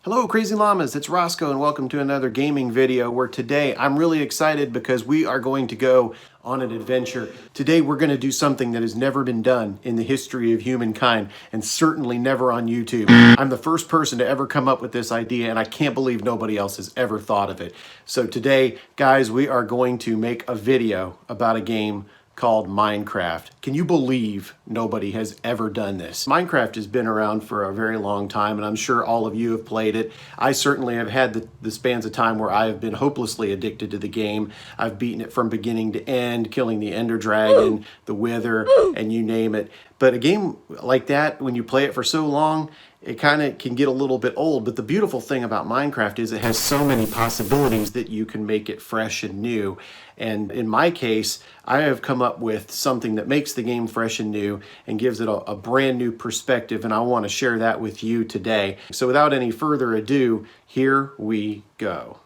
Hello Crazy Llamas, it's Roscoe and welcome to another gaming video where today I'm really excited because we are going to go on an adventure. Today we're going to do something that has never been done in the history of humankind and certainly never on YouTube. I'm the first person to ever come up with this idea and I can't believe nobody else has ever thought of it. So today, guys, we are going to make a video about a game called Minecraft. Can you believe nobody has ever done this? Minecraft has been around for a very long time, and I'm sure all of you have played it. I certainly have had the spans of time where I have been hopelessly addicted to the game. I've beaten it from beginning to end, killing the Ender Dragon, the Wither, and you name it. But a game like that, when you play it for so long, it kind of can get a little bit old. But the beautiful thing about Minecraft is it has so many possibilities that you can make it fresh and new. And in my case, I have come up with something that makes the game fresh and new and gives it a brand new perspective, and I want to share that with you today. So without any further ado, here we go.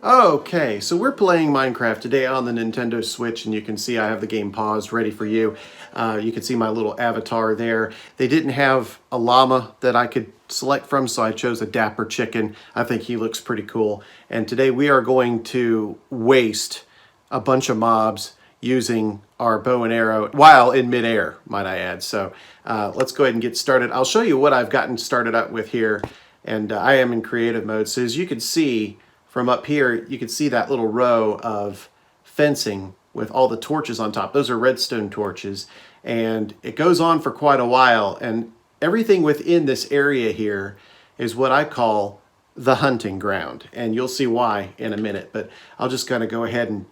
Okay, so we're playing Minecraft today on the Nintendo Switch, and you can see I have the game paused ready for you. You can see my little avatar there. They didn't have a llama that I could select from, so I chose a dapper chicken. I think he looks pretty cool. And today we are going to waste a bunch of mobs using our bow and arrow while in midair, might I add. So let's go ahead and get started. I'll show you what I've gotten started up with here, and I am in creative mode. So as you can see from up here, you can see that little row of fencing with all the torches on top. Those are redstone torches, and it goes on for quite a while, and everything within this area here is what I call the hunting ground, and you'll see why in a minute. But I'll just kind of go ahead and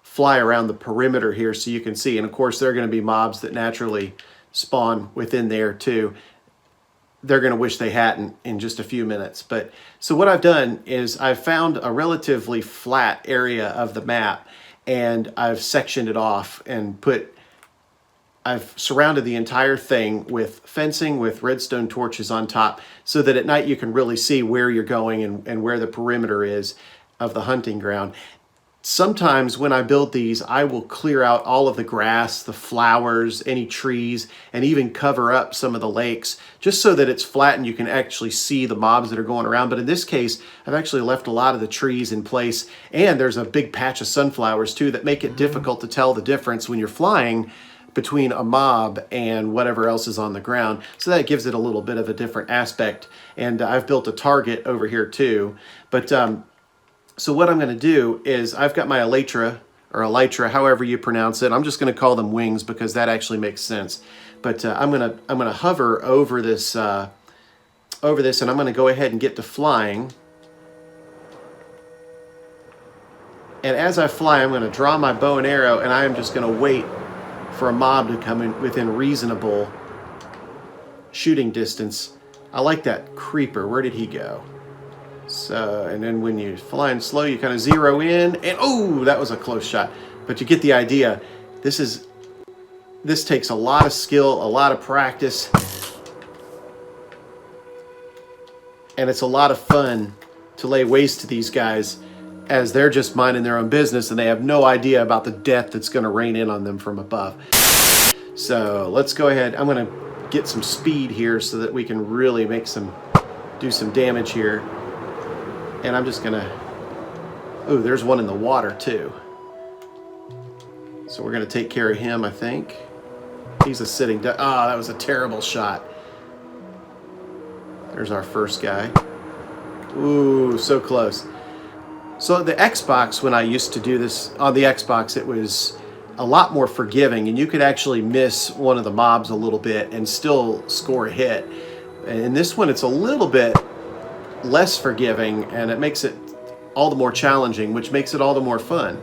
fly around the perimeter here so you can see. And of course there are going to be mobs that naturally spawn within there too. They're going to wish they hadn't in just a few minutes. But so what I've done is I've found a relatively flat area of the map, and I've sectioned it off and I've surrounded the entire thing with fencing with redstone torches on top so that at night you can really see where you're going and where the perimeter is of the hunting ground. Sometimes when I build these, I will clear out all of the grass, the flowers, any trees, and even cover up some of the lakes just so that it's flat and you can actually see the mobs that are going around. But in this case, I've actually left a lot of the trees in place, and there's a big patch of sunflowers too that make it difficult to tell the difference when you're flying between a mob and whatever else is on the ground. So that gives it a little bit of a different aspect. And I've built a target over here too. But so what I'm going to do is I've got my Elytra, or Elytra, however you pronounce it. I'm just going to call them wings because that actually makes sense. But I'm going to hover over this, and I'm going to go ahead and get to flying. And as I fly, I'm going to draw my bow and arrow, and I am just going to wait for a mob to come in within reasonable shooting distance. I like that creeper. Where did he go? So, and then when you're flying slow, you kind of zero in, and oh, that was a close shot. But you get the idea. This takes a lot of skill, a lot of practice, and it's a lot of fun to lay waste to these guys as they're just minding their own business and they have no idea about the death that's going to rain in on them from above. So let's go ahead. I'm going to get some speed here so that we can really do some damage here. And I'm just going to... Oh, there's one in the water too. So we're going to take care of him, I think. He's a sitting duck. Ah, that was a terrible shot. There's our first guy. Ooh, so close. So the Xbox, when I used to do this on the Xbox, it was a lot more forgiving, and you could actually miss one of the mobs a little bit and still score a hit. And in this one, it's a little bit less forgiving, and it makes it all the more challenging, which makes it all the more fun.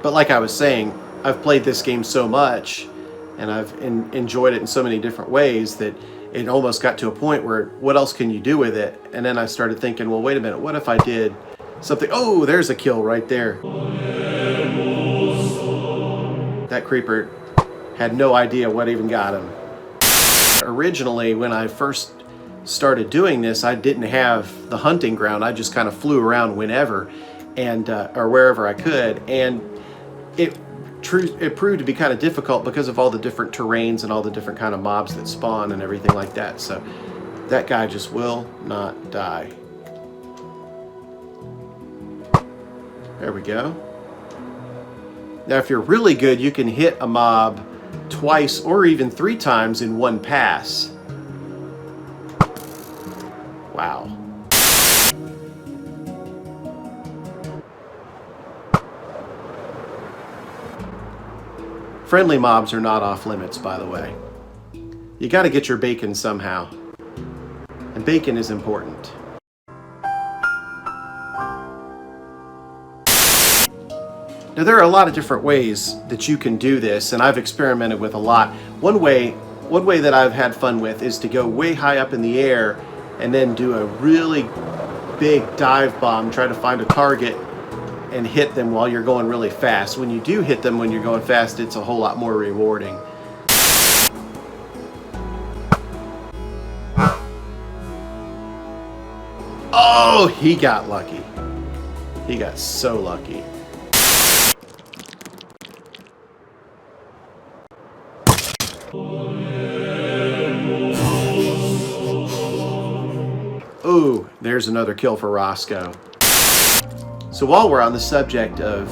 But like I was saying, I've played this game so much, and I've enjoyed it in so many different ways that it almost got to a point where what else can you do with it? And then I started thinking, well, wait a minute, what if I did something? Oh, there's a kill right there. That creeper had no idea what even got him. Originally, when I first started doing this, I didn't have the hunting ground. I just kind of flew around whenever and or wherever I could, and it it proved to be kind of difficult because of all the different terrains and all the different kind of mobs that spawn and everything like that. So that guy just will not die. There we go. Now, if you're really good, you can hit a mob twice or even 3 times in one pass. Wow. Friendly mobs are not off limits, by the way. You got to get your bacon somehow. And bacon is important. Now, there are a lot of different ways that you can do this, and I've experimented with a lot. One way that I've had fun with is to go way high up in the air and then do a really big dive bomb, try to find a target and hit them while you're going really fast. When you do hit them when you're going fast, it's a whole lot more rewarding. Oh, he got lucky. He got so lucky. Ooh, there's another kill for Roscoe. So while we're on the subject of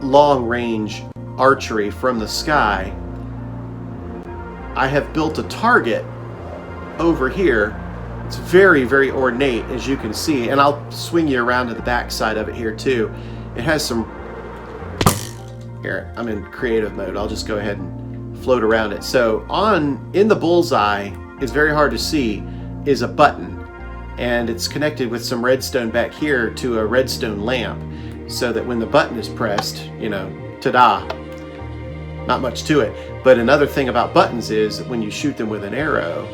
long-range archery from the sky, I have built a target over here. It's very, very ornate, as you can see, and I'll swing you around to the back side of it here too. It has some... Here, I'm in creative mode. I'll just go ahead and float around it. So in the bullseye, it's very hard to see, is a button, and it's connected with some redstone back here to a redstone lamp, so that when the button is pressed, you know, ta-da, not much to it. But another thing about buttons is when you shoot them with an arrow,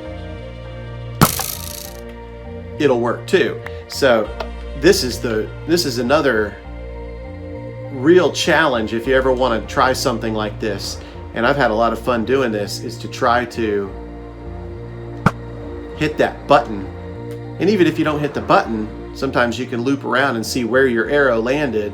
it'll work too. So this is another real challenge if you ever want to try something like this, and I've had a lot of fun doing this, is to try to hit that button. And even if you don't hit the button, sometimes you can loop around and see where your arrow landed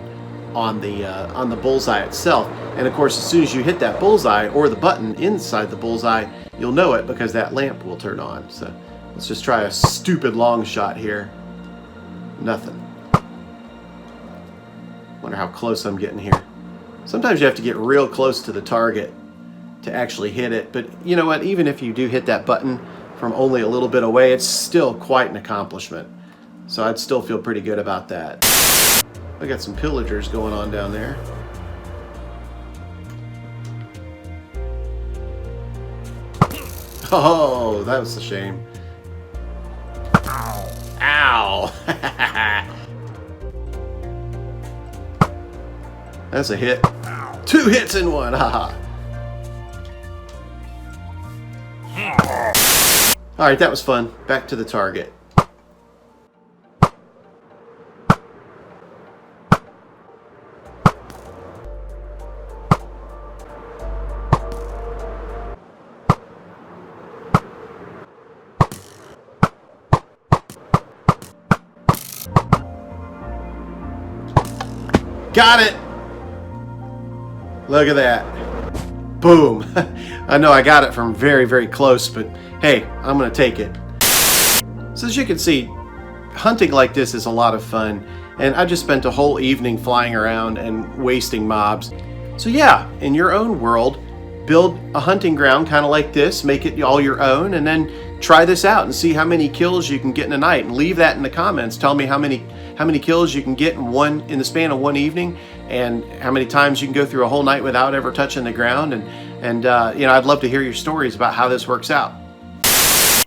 on the bullseye itself. And of course, as soon as you hit that bullseye or the button inside the bullseye, you'll know it because that lamp will turn on. So let's just try a stupid long shot here. Nothing. Wonder how close I'm getting here. Sometimes you have to get real close to the target to actually hit it. But you know what? Even if you do hit that button from only a little bit away, it's still quite an accomplishment. So I'd still feel pretty good about that. I got some pillagers going on down there. Oh, that was a shame. Ow. That's a hit. 2 hits in one, haha. All right, that was fun. Back to the target. Got it! Look at that. Boom. I know I got it from very, very close, but hey, I'm gonna take it. So as you can see, hunting like this is a lot of fun, and I just spent a whole evening flying around and wasting mobs. So yeah, in your own world, build a hunting ground kind of like this, make it all your own, and then try this out and see how many kills you can get in a night, and leave that in the comments. Tell me how many kills you can get in the span of one evening, and how many times you can go through a whole night without ever touching the ground. And you know, I'd love to hear your stories about how this works out.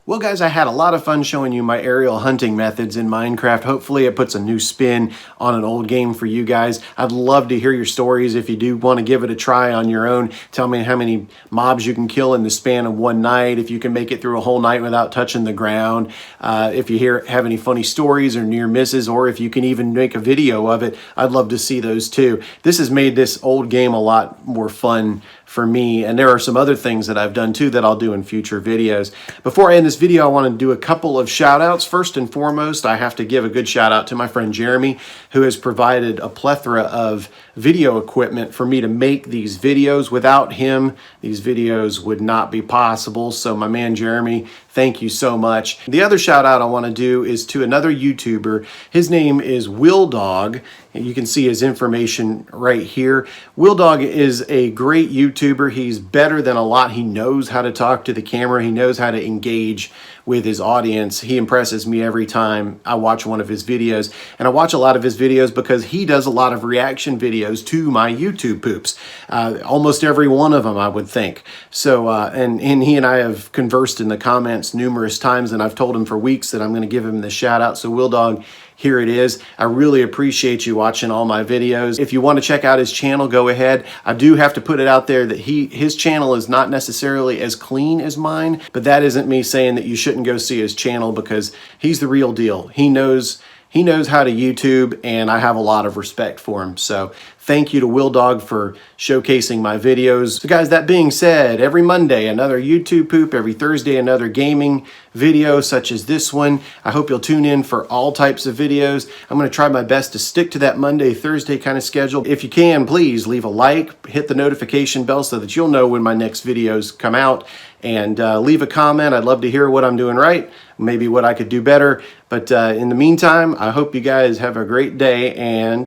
Well guys, I had a lot of fun showing you my aerial hunting methods in Minecraft. Hopefully it puts a new spin on an old game for you guys. I'd love to hear your stories. If you do want to give it a try on your own, tell me how many mobs you can kill in the span of one night, if you can make it through a whole night without touching the ground, if you have any funny stories or near misses, or if you can even make a video of it. I'd love to see those too. This has made this old game a lot more fun for me, and there are some other things that I've done too that I'll do in future videos. Before I end this video, I want to do a couple of shout outs. First and foremost, I have to give a good shout out to my friend Jeremy, who has provided a plethora of video equipment for me to make these videos. Without him, these videos would not be possible. So my man Jeremy, thank you so much. The other shout out I want to do is to another YouTuber. His name is WILLDOG. You can see his information right here. WILLDOG is a great YouTuber. He's better than a lot. He knows how to talk to the camera. He knows how to engage with his audience. He impresses me every time I watch one of his videos. And I watch a lot of his videos because he does a lot of reaction videos to my YouTube poops. Almost every one of them, I would think. So, and he and I have conversed in the comments numerous times, and I've told him for weeks that I'm going to give him the shout out. So WILLDOG, here it is. I really appreciate you watching all my videos. If you want to check out his channel, go ahead. I do have to put it out there that his channel is not necessarily as clean as mine, but that isn't me saying that you shouldn't go see his channel, because he's the real deal. He knows how to YouTube, and I have a lot of respect for him. So thank you to WILLDOG for showcasing my videos. So guys, that being said, every Monday, another YouTube poop. Every Thursday, another gaming video such as this one. I hope you'll tune in for all types of videos. I'm going to try my best to stick to that Monday, Thursday kind of schedule. If you can, please leave a like, hit the notification bell so that you'll know when my next videos come out, and leave a comment. I'd love to hear what I'm doing right, maybe what I could do better. But in the meantime, I hope you guys have a great day, and